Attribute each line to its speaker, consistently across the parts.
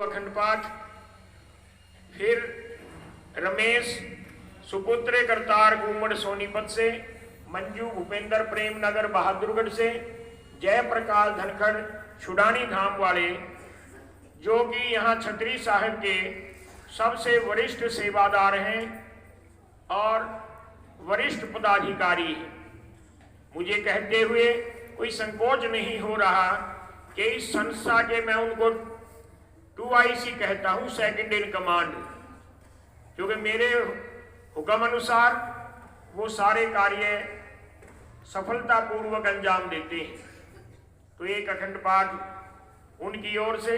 Speaker 1: अखंड पाठ। फिर रमेश सुपुत्र करतार गुमड़ सोनीपत से, मंजू भूपेंद्र प्रेम नगर बहादुरगढ़ से, जयप्रकाश धनखड़ छुड़ानी धाम वाले, जो कि यहाँ छतरी साहिब के सबसे वरिष्ठ सेवादार हैं और वरिष्ठ पदाधिकारी हैं। मुझे कहते हुए कोई संकोच नहीं हो रहा कि इस संस्था के मैं उनको 2IC कहता हूं, सेकंड इन कमांड, क्योंकि मेरे हुक्म अनुसार वो सारे कार्य सफलतापूर्वक अंजाम देते हैं। तो एक अखंड पाठ उनकी ओर से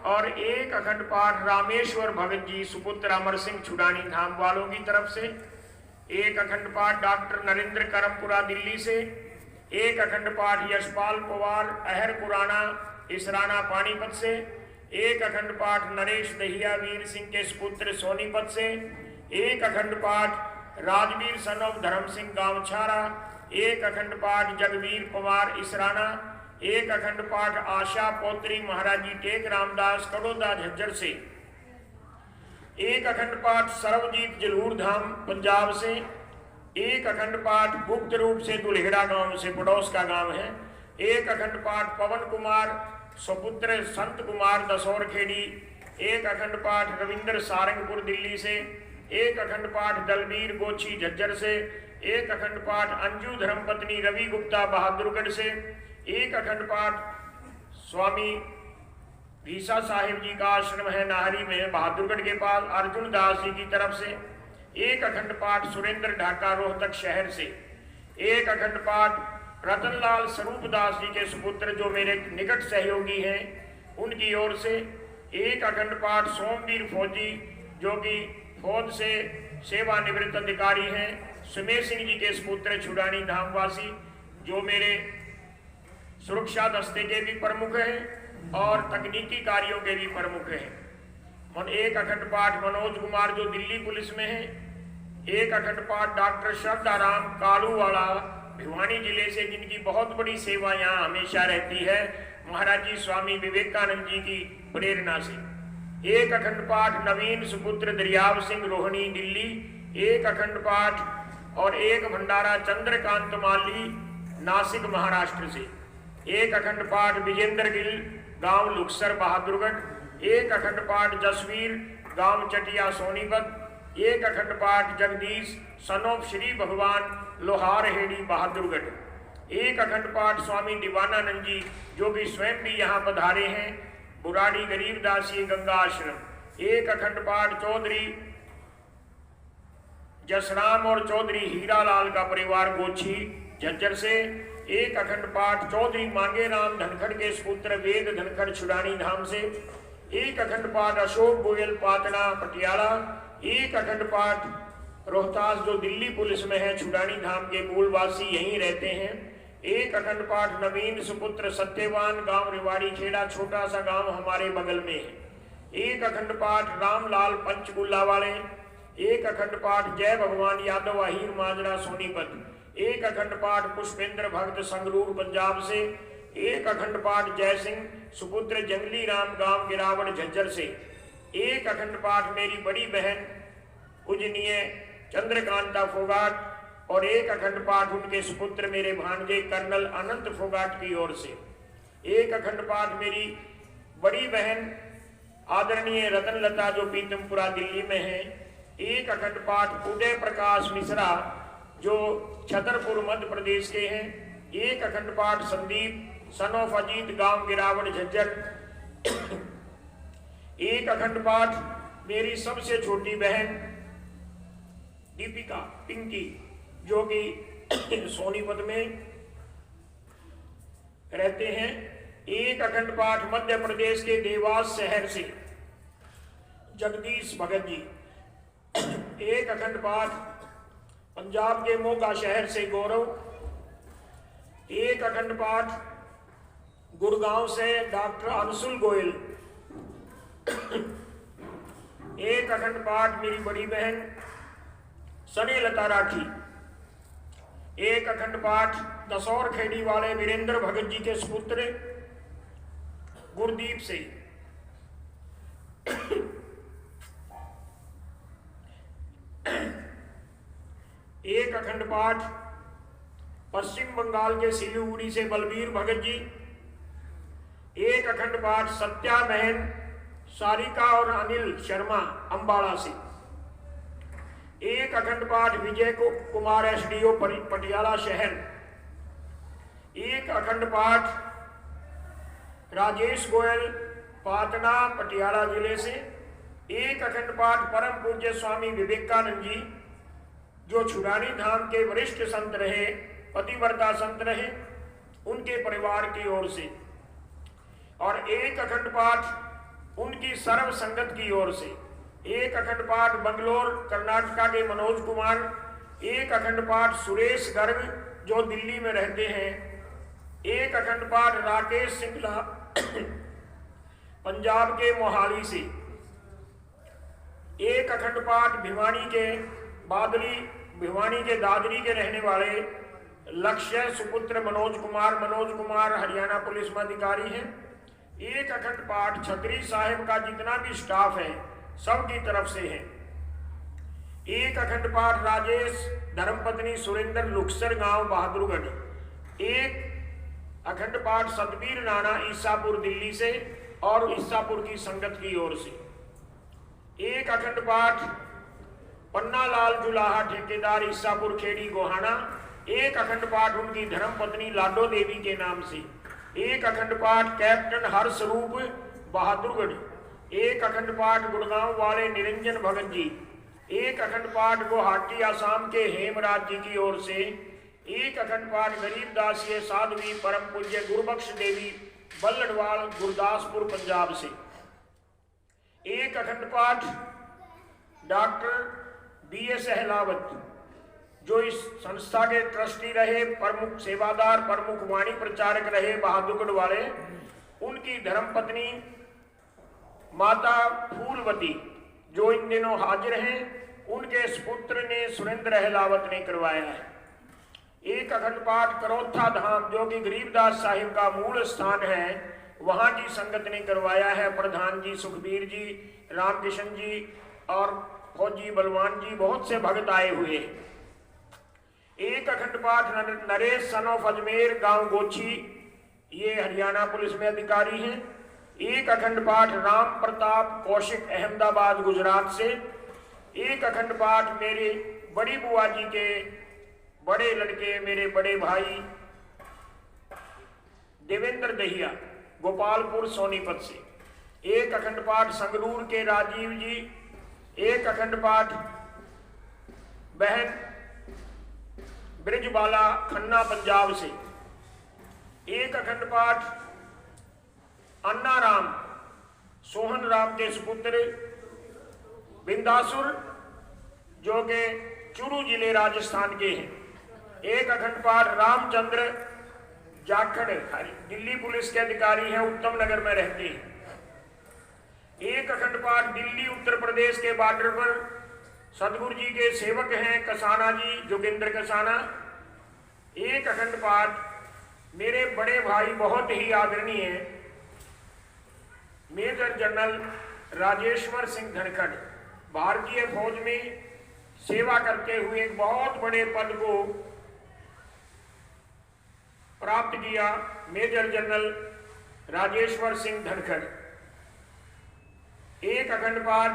Speaker 1: और एक अखंड पाठ रामेश्वर भगत जी सुपुत्र अमर सिंह छुड़ानी धाम वालों की तरफ से, एक अखंड पाठ डॉक्टर नरेंद्र करमपुरा दिल्ली से, एक अखंड पाठ यशपाल पवार अहर पुराना इसराना पानीपत से, एक अखंड पाठ नरेश दहिया वीर सिंह के सुपुत्र सोनीपत से, एक अखंड पाठ राजवीर सन ऑफ धर्म सिंह गांव छारा, एक अखंड पाठ जगवीर पवार इसराना, एक अखंड पाठ आशा पौत्री महाराजी टेक रामदास कड़ोदा झज्जर से, एक अखंड पाठ सर्वजीत जलूर धाम पंजाब से, एक अखंड पाठ गुप्त रूप से दुल्हेड़ा गांव से, पड़ोस का गांव है, एक अखंड पाठ पवन कुमार सुपुत्र संत कुमार दसौर खेड़ी, एक अखंड पाठ रविंद्र सारंगपुर दिल्ली से, एक अखंड पाठ दलबीर गोची झज्जर से, एक अखंड पाठ अंजू धर्मपत्नी रवि गुप्ता बहादुरगढ़ से, एक अखंड पाठ स्वामी भीसा साहिब जी का आश्रम है नाहरी में बहादुरगढ़ के पास अर्जुन दास जी की तरफ से, एक अखंड पाठ सुरेंद्र ढाका रोहतक शहर से, एक अखंड पाठ रतनलाल स्वरूप दास जी के सुपुत्र जो मेरे निकट सहयोगी हैं उनकी ओर से, एक अखंड पाठ सोमवीर फौजी जो कि फौज से सेवानिवृत्त अधिकारी हैं, सुमेर सिंह जी के सुपुत्र छुड़ानी धामवासी जो मेरे सुरक्षा दस्ते के भी प्रमुख हैं और तकनीकी कार्यों के भी प्रमुख हैं। एक अखंड पाठ मनोज कुमार जो दिल्ली पुलिस में है, एक अखंड पाठ डॉक्टर श्रद्धाराम कालूवाला भिवानी जिले से, जिनकी बहुत बड़ी सेवा यहाँ हमेशा रहती है महाराज जी स्वामी विवेकानंद जी की प्रेरणा से, एक अखंड पाठ नवीन सुपुत्र दरियाव सिंह रोहनी दिल्ली, एक अखंड पाठ और एक भंडारा चंद्रकांत माली नासिक महाराष्ट्र से, एक अखंड पाठ विजेंद्र गिल गांव लुक्सर बहादुरगढ़, एक अखंड पाठ जसवीर गांव चटिया सोनीपत, एक अखंड पाठ जगदीश सनोप श्री भगवान लोहार हेड़ी बहादुरगढ़, एक अखंड पाठ स्वामी दीवानानंद जी जो कि स्वयं भी यहाँ पधारे हैं बुराड़ी गरीबदासी गंगा आश्रम, एक अखंड पाठ चौधरी जसराम और चौधरी हीरालाल का परिवार गोछी झज्जर से, एक अखंड पाठ चौधरी मांगेराम धनखड़ के सुपुत्र वेद धनखड़ छुड़ानी धाम से, एक अखंड पाठ अशोक गोयल पातना पटियाला, एक अखंड पाठ रोहतास जो दिल्ली पुलिस में है छुड़ानी धाम के मूलवासी यहीं रहते हैं, एक अखंड पाठ नवीन सुपुत्र सत्यवान गांव रिवाड़ी खेड़ा छोटा सा गांव हमारे बगल में है, एक अखंड पाठ रामलाल पंचकुला वाले, एक अखंड पाठ जय भगवान यादव अहीर माजरा सोनीपत, एक अखंड पाठ पुष्पेंद्र भक्त संगरूर पंजाब से, एक अखंड पाठ जय सिंह सुपुत्र जंगली राम गांव गिरावड़ झज्जर से, एक अखंड पाठ मेरी बड़ी बहन पूजनीय चंद्रकांता फोगाट और एक अखंड पाठ उनके सुपुत्र मेरे भांजे कर्नल अनंत फोगाट की ओर से, एक अखंड पाठ मेरी बड़ी बहन आदरणीय रतनलता जो पीतमपुरा दिल्ली में है, एक अखंड पाठ उदय प्रकाश मिश्रा जो छतरपुर मध्य प्रदेश के हैं, एक अखंड पाठ संदीप सन ऑफ अजीत गांव गिरावड़ झज्जर, एक अखंड पाठ मेरी सबसे छोटी बहन दीपिका पिंकी जो कि सोनीपत में रहते हैं, एक अखंड पाठ मध्य प्रदेश के देवास शहर से जगदीश भगत जी, एक अखंड पाठ पंजाब के मोगा शहर से गौरव, एक अखंड पाठ गुड़गांव से डॉक्टर अंशुल गोयल, एक अखंड पाठ मेरी बड़ी बहन सनी लता राठी, एक अखंड पाठ दसौर खेड़ी वाले वीरेंद्र भगत जी के सुपुत्र गुरदीप से, पाठ पश्चिम बंगाल के सिलीगुड़ी से बलबीर भगत जी, एक अखंड पाठ सत्या बहन सारिका और अनिल शर्मा अंबाला से, एक अखंड पाठ विजय कुमार एसडीओ पटियाला शहर, एक अखंड पाठ राजेश गोयल पाटना पटियाला जिले से, एक अखंड पाठ परम पूज्य स्वामी विवेकानंद जी जो छुड़ानी धाम के वरिष्ठ संत रहे, पतिव्रता संत रहे, उनके परिवार की ओर से, और एक अखंड पाठ उनकी सर्व संगत की ओर से, एक अखंड पाठ बंगलोर कर्नाटका के मनोज कुमार, एक अखंड पाठ सुरेश गर्ग जो दिल्ली में रहते हैं, एक अखंड पाठ राकेश सिंगला पंजाब के मोहाली से, एक अखंड पाठ भिवानी के दादरी के रहने वाले लक्ष्य सुपुत्र मनोज कुमार हरियाणा पुलिस में अधिकारी हैं, एक अखंड पाठ छतरी साहिब का जितना भी स्टाफ है सबकी तरफ से है, एक अखंड पाठ राजेश धर्मपत्नी सुरेंद्र लुक्सर गांव बहादुरगढ़, एक अखंड पाठ सतबीर राणा ईसापुर दिल्ली से और ईसापुर की संगत की ओर से, एक अखंड पाठ पन्ना लाल जुलाहा ठेकेदार ईसापुर खेड़ी गोहाना, एक अखंड पाठ उनकी धर्मपत्नी लाडो देवी के नाम से, एक अखंड पाठ कैप्टन हर्षरूप बहादुरगढ़, एक अखंड पाठ गुड़गांव वाले निरंजन भगत जी, एक अखंड पाठ गुवाहाटी आसाम के हेमराज जी की ओर से, एक अखंड पाठ गरीबदास साध्वी परम पूज्य गुरबख्श देवी बल्लड़वाल गुरदासपुर पंजाब से, एक अखंड पाठ डॉक्टर BS अहलावत जो इस संस्था के ट्रस्टी रहे, प्रमुख सेवादार, प्रमुख वाणी प्रचारक रहे बहादुरगढ़ वाले, उनकी धर्मपत्नी माता फूलवती जो इन दिनों हाजिर हैं, उनके सुपुत्र ने सुरेंद्र अहलावत ने करवाया है। एक अखंड पाठ करोथा धाम जो कि गरीबदास साहिब का मूल स्थान है, वहां की संगत ने करवाया है। प्रधान जी सुखबीर जी, रामकिशन जी और फौजी बलवान जी, बहुत से भक्त आए हुए। एक अखंड पाठ नरेश सन ऑफ अजमेर गांव गोची, ये हरियाणा पुलिस में अधिकारी हैं। एक अखंड पाठ राम प्रताप कौशिक अहमदाबाद गुजरात से। एक अखंड पाठ मेरे बड़ी बुआ जी के बड़े लड़के, मेरे बड़े भाई देवेंद्र दहिया गोपालपुर सोनीपत से। एक अखंड पाठ संगरूर के राजीव जी। एक अखंड पाठ बहन ब्रिजबाला खन्ना पंजाब से। एक अखंड पाठ अन्ना राम सोहन राम के सुपुत्र बिंदासुर जो के चूरू जिले राजस्थान के हैं। एक अखंड पाठ रामचंद्र जाखड़ दिल्ली पुलिस के अधिकारी हैं, उत्तम नगर में रहते हैं। एक अखंड पाठ दिल्ली उत्तर प्रदेश के बॉर्डर पर सदगुरु जी के सेवक हैं कसाना जी, जोगिंद्र कसाना। एक अखंड पाठ मेरे बड़े भाई बहुत ही आदरणीय मेजर जनरल राजेश्वर सिंह धनखड़, भारतीय फौज में सेवा करते हुए एक बहुत बड़े पद को प्राप्त किया, मेजर जनरल राजेश्वर सिंह धनखड़। एक अखंड पाठ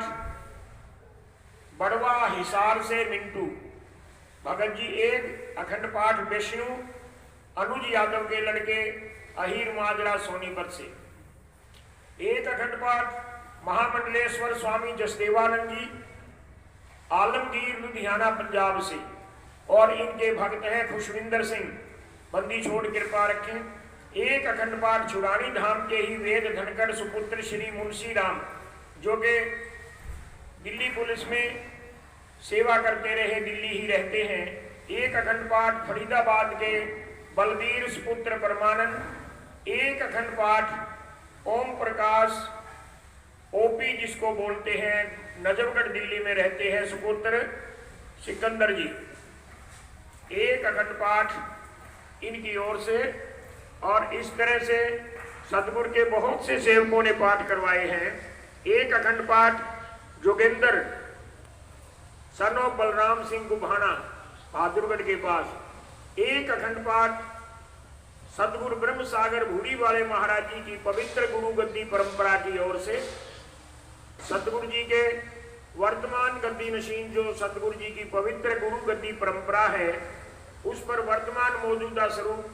Speaker 1: बड़वा हिसार से मिंटू भगत जी। एक अखंड पाठ विष्णु अनुज यादव के लड़के अहीर माजरा सोनीपत से। एक अखंड पाठ महामंडलेश्वर स्वामी जसदेवानंद जी आलमगीर लुधियाना पंजाब से, और इनके भक्त हैं खुशविंदर सिंह, बंदी छोड़ कृपा रखें। एक अखंड पाठ छुड़ानी धाम के ही वेद धनखड़ सुपुत्र श्री मुंशी राम जो के दिल्ली पुलिस में सेवा करते रहे, दिल्ली ही रहते हैं। एक अखंड पाठ फरीदाबाद के बलबीर सुपुत्र परमानंद। एक अखंड पाठ ओम प्रकाश ओपी जिसको बोलते हैं, नजफगढ़ दिल्ली में रहते हैं, सुपुत्र सिकंदर जी। एक अखंड पाठ इनकी ओर से, और इस तरह से सतगुरु के बहुत से सेवकों ने पाठ करवाए हैं। एक अखंड पाठ जोगेंद्र सन ऑफ बलराम सिंह गुभाना बहादुरगढ़ के पास। एक अखंड पाठ सदगुरु ब्रह्म सागर भूरी वाले महाराज जी की पवित्र गुरु गद्दी परंपरा की ओर से सतगुरु जी के वर्तमान गद्दी नशीन जो सतगुरु जी की पवित्र गुरु गद्दी परंपरा है, उस पर वर्तमान मौजूदा स्वरूप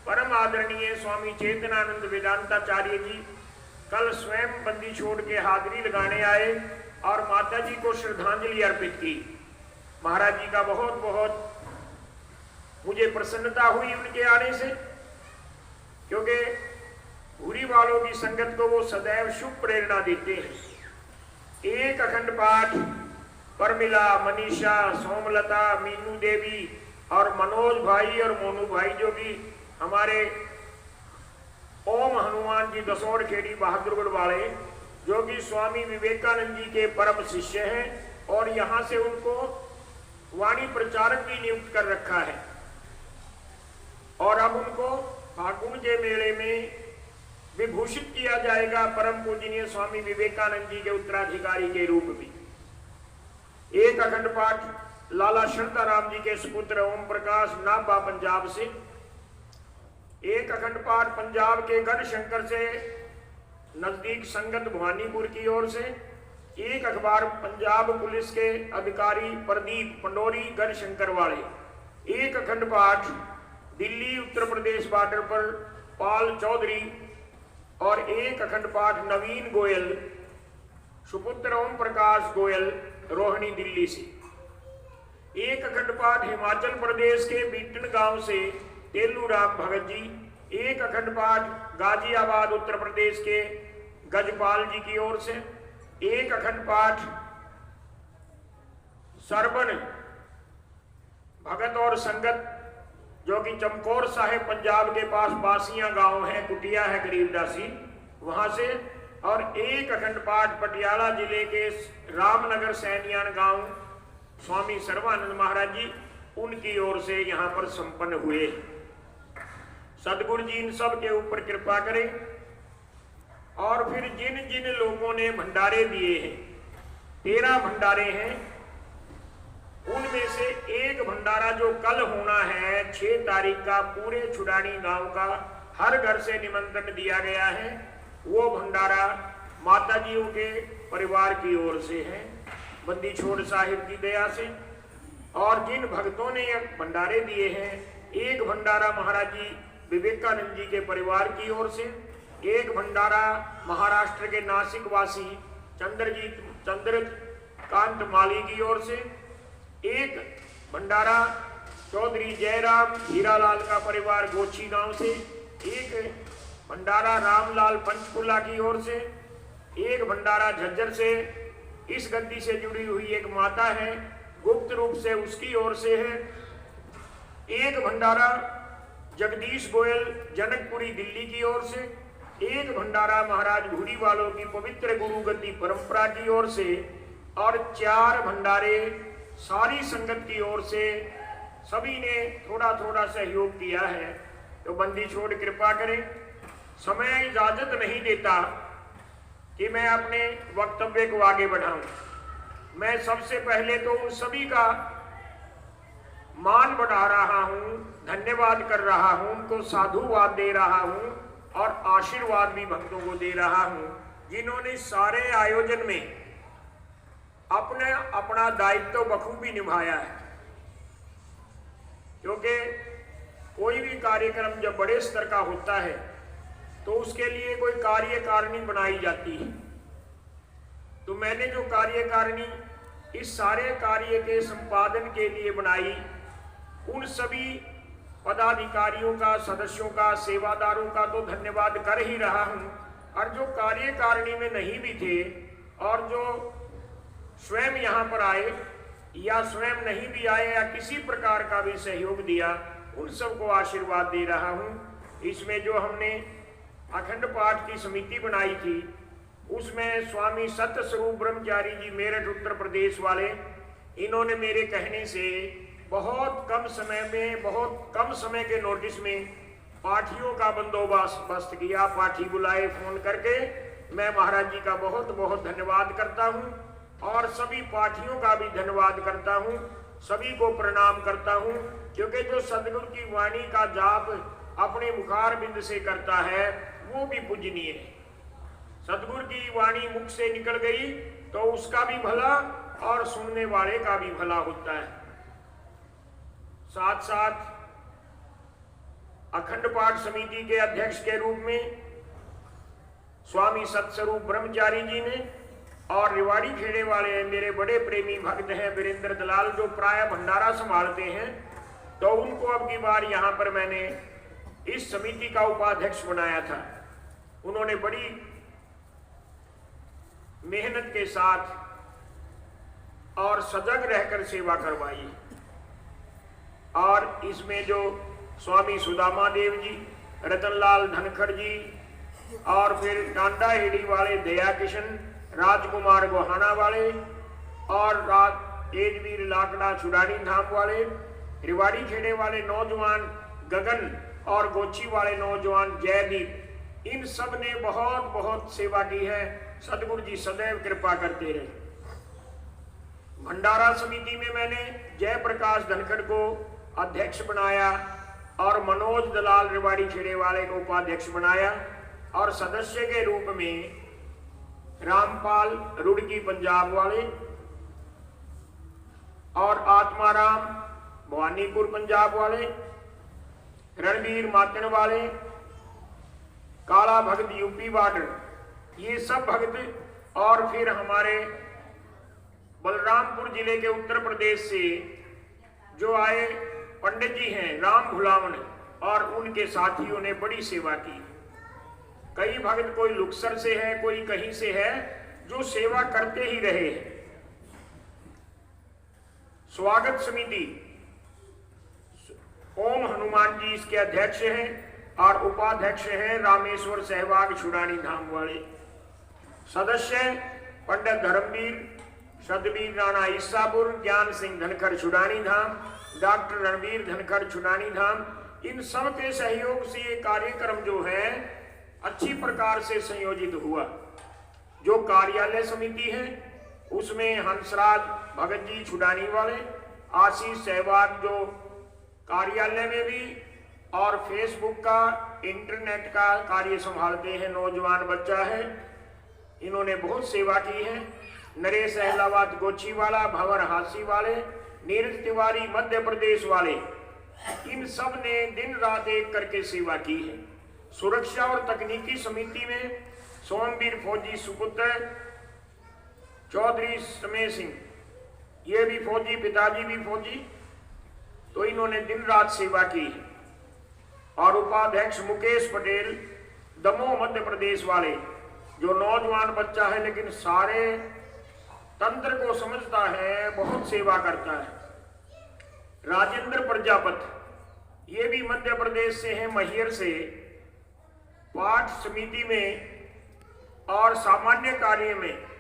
Speaker 1: परम आदरणीय स्वामी चेतनानंद वेदांताचार्य जी कल स्वयं बंदी छोड़ के हाजिरी लगाने आए और माता जी को श्रद्धांजलि अर्पित की। महाराज जी का बहुत बहुत मुझे प्रसन्नता हुई उनके आने से, क्योंकि भूरी वालों की संगत को वो सदैव शुभ प्रेरणा देते हैं। एक अखंड पाठ परमिला, मनीषा, सोमलता, मीनू देवी और मनोज भाई और मोनू भाई जो भी हमारे ओम हनुमान जी दसौर खेड़ी बहादुरगढ़ वाले, जो कि स्वामी विवेकानंद जी के परम शिष्य हैं और यहाँ से उनको वाणी प्रचारक भी नियुक्त कर रखा है, और अब उनको फागुन के मेले में विभूषित किया जाएगा परम पूजनीय स्वामी विवेकानंद जी के उत्तराधिकारी के रूप में। एक अखंड पाठ लाला शांताराम जी के सुपुत्र ओम प्रकाश नाभा पंजाब से, एक अखंड पाठ पंजाब के गढ़शंकर से नजदीक संगत भवानीपुर की ओर से, एक अखबार पंजाब पुलिस के अधिकारी प्रदीप पंडोरी गढ़शंकर वाले, एक अखंड पाठ दिल्ली उत्तर प्रदेश बॉर्डर पर पाल चौधरी और एक अखंड पाठ नवीन गोयल सुपुत्र ओम प्रकाश गोयल रोहिणी दिल्ली से, एक अखंड पाठ हिमाचल प्रदेश के बीटन गांव से तेलूराम भगत जी, एक अखंड पाठ गाजियाबाद उत्तर प्रदेश के गजपाल जी की ओर से, एक अखंड पाठ सरबन भगत और संगत जो कि चमकौर साहेब पंजाब के पास बासियां गांव है, कुटिया है करीब दासी, वहां से, और एक अखंड पाठ पटियाला जिले के रामनगर सैनियान गांव स्वामी सर्वानंद महाराज जी, उनकी ओर से यहां पर संपन्न हुए। सदगुरु जी इन सब के ऊपर कृपा करें। और फिर जिन जिन लोगों ने भंडारे दिए हैं, 13 भंडारे हैं, उनमें से एक भंडारा जो कल होना है 6 तारीख का, पूरे छुड़ानी गांव का हर घर से निमंत्रण दिया गया है, वो भंडारा माताजियों के परिवार की ओर से है, बंदी छोड़ साहिब की दया से। और जिन भक्तों ने भंडारे दिए हैं, एक भंडारा महाराज जी विवेकानंद जी के परिवार की ओर से, एक भंडारा महाराष्ट्र के नासिक वासी चंद्रकांत माली की ओर से, एक भंडारा चौधरी जयराम हीरालाल का परिवार गोची गांव से, एक भंडारा रामलाल पंचकुला की ओर से, एक भंडारा झज्जर से, इस गद्दी से जुड़ी हुई एक माता है गुप्त रूप से उसकी ओर से है, एक भंडारा जगदीश गोयल जनकपुरी दिल्ली की ओर से, एक भंडारा महाराज भूरी वालों की पवित्र गुरु गद्दी परंपरा की ओर से, और 4 भंडारे सारी संगत की ओर से। सभी ने थोड़ा थोड़ा सहयोग किया है, तो बंदी छोड़ कृपा करें। समय इजाजत नहीं देता कि मैं अपने वक्तव्य को आगे बढ़ाऊं। मैं सबसे पहले तो उन सभी का मान बढ़ा रहा हूं, धन्यवाद कर रहा हूं, उनको साधुवाद दे रहा हूं और आशीर्वाद भी भक्तों को दे रहा हूं, जिन्होंने सारे आयोजन में अपना दायित्व बखूबी निभाया है। क्योंकि कोई भी कार्यक्रम जब बड़े स्तर का होता है तो उसके लिए कोई कार्यकारिणी बनाई जाती है। तो मैंने जो कार्यकारिणी इस सारे कार्य के संपादन के लिए बनाई, उन सभी पदाधिकारियों का, सदस्यों का, सेवादारों का तो धन्यवाद कर ही रहा हूं, और जो कार्यकारिणी में नहीं भी थे और जो स्वयं यहाँ पर आए या स्वयं नहीं भी आए या किसी प्रकार का भी सहयोग दिया, उन सबको आशीर्वाद दे रहा हूँ। इसमें जो हमने अखंड पाठ की समिति बनाई थी, उसमें स्वामी सत्य स्वरूप ब्रह्मचारी जी मेरठ उत्तर प्रदेश वाले, इन्होंने मेरे कहने से बहुत कम समय में, बहुत कम समय के नोटिस में पाठियों का बंदोबस्त किया। पाठी बुलाए फोन करके। मैं महाराज जी का बहुत बहुत धन्यवाद करता हूँ और सभी पाठियों का भी धन्यवाद करता हूँ। सभी को प्रणाम करता हूँ, क्योंकि जो सदगुरु की वाणी का जाप अपने मुखार बिंद से करता है वो भी पूजनीय है। सदगुरु की वाणी मुख से निकल गई तो उसका भी भला और सुनने वाले का भी भला होता है। साथ साथ अखंड पाठ समिति के अध्यक्ष के रूप में स्वामी सत्स्वरूप ब्रह्मचारी जी ने और रिवाड़ी खेड़े वाले मेरे बड़े प्रेमी भक्त हैं वीरेंद्र दलाल, जो प्राय भंडारा संभालते हैं, तो उनको अब की बार यहाँ पर मैंने इस समिति का उपाध्यक्ष बनाया था। उन्होंने बड़ी मेहनत के साथ और सजग रहकर सेवा करवाई। और इसमें जो स्वामी सुदामा देव जी, रतनलाल धनखड़ जी और फिर टांडा हेड़ी वाले दया किशन, राजकुमार गोहाना वाले और तेजवीर लाकड़ा छुड़ानी धाम वाले, रिवाड़ी खेड़े वाले नौजवान गगन और गोची वाले नौजवान जयदीप, इन सब ने बहुत बहुत सेवा की है। सदगुरु जी सदैव कृपा करते रहे। भंडारा समिति में मैंने जयप्रकाश धनखड़ को अध्यक्ष बनाया और मनोज दलाल रिवाड़ी खेड़े वाले को उपाध्यक्ष बनाया, और सदस्य के रूप में रामपाल रुड़की पंजाब वाले और आत्माराम भवानीपुर पंजाब वाले, रणवीर मातन वाले, काला भगत यूपी बॉर्डर, ये सब भक्त, और फिर हमारे बलरामपुर जिले के उत्तर प्रदेश से जो आए पंडित जी हैं राम भुलावन, और उनके साथियों ने बड़ी सेवा की। कई भक्त कोई लुक्सर से है, कोई कहीं से है, जो सेवा करते ही रहे हैं। स्वागत समिति ओम हनुमान जी इसके अध्यक्ष हैं और उपाध्यक्ष हैं रामेश्वर सहवाग छुड़ानी धाम वाले। सदस्य पंडित धर्मवीर, सदवीर राणा ईसापुर, ज्ञान सिंह धनखड़ छुड़ानी धाम, डॉक्टर रणवीर धनखड़ छुड़ानी धाम। इन सब के सहयोग से ये कार्यक्रम जो है अच्छी प्रकार से संयोजित हुआ। जो कार्यालय समिति है उसमें हंसराज भगत जी छुड़ानी वाले, आशीष सहवाग जो कार्यालय में भी और फेसबुक का इंटरनेट का कार्य संभालते हैं, नौजवान बच्चा है, इन्होंने बहुत सेवा की है। नरेश अहलावत गोची वाला, भंवर हासी वाले, नीरज तिवारी मध्य प्रदेश वाले, इन सब ने दिन रात एक करके सेवा की है। सुरक्षा और तकनीकी समिति में सोमवीर फौजी सुपुत्र, चौधरी समय सिंह, ये भी फौजी, पिताजी भी फौजी, तो इन्होंने दिन रात सेवा की है। और उपाध्यक्ष मुकेश पटेल दमोह मध्य प्रदेश वाले, जो नौजवान बच्चा है लेकिन सारे तंत्र को समझता है, बहुत सेवा करता है। राजेंद्र प्रजापति, ये भी मध्य प्रदेश से हैं, महियर से, पाठ समिति में और सामान्य कार्य में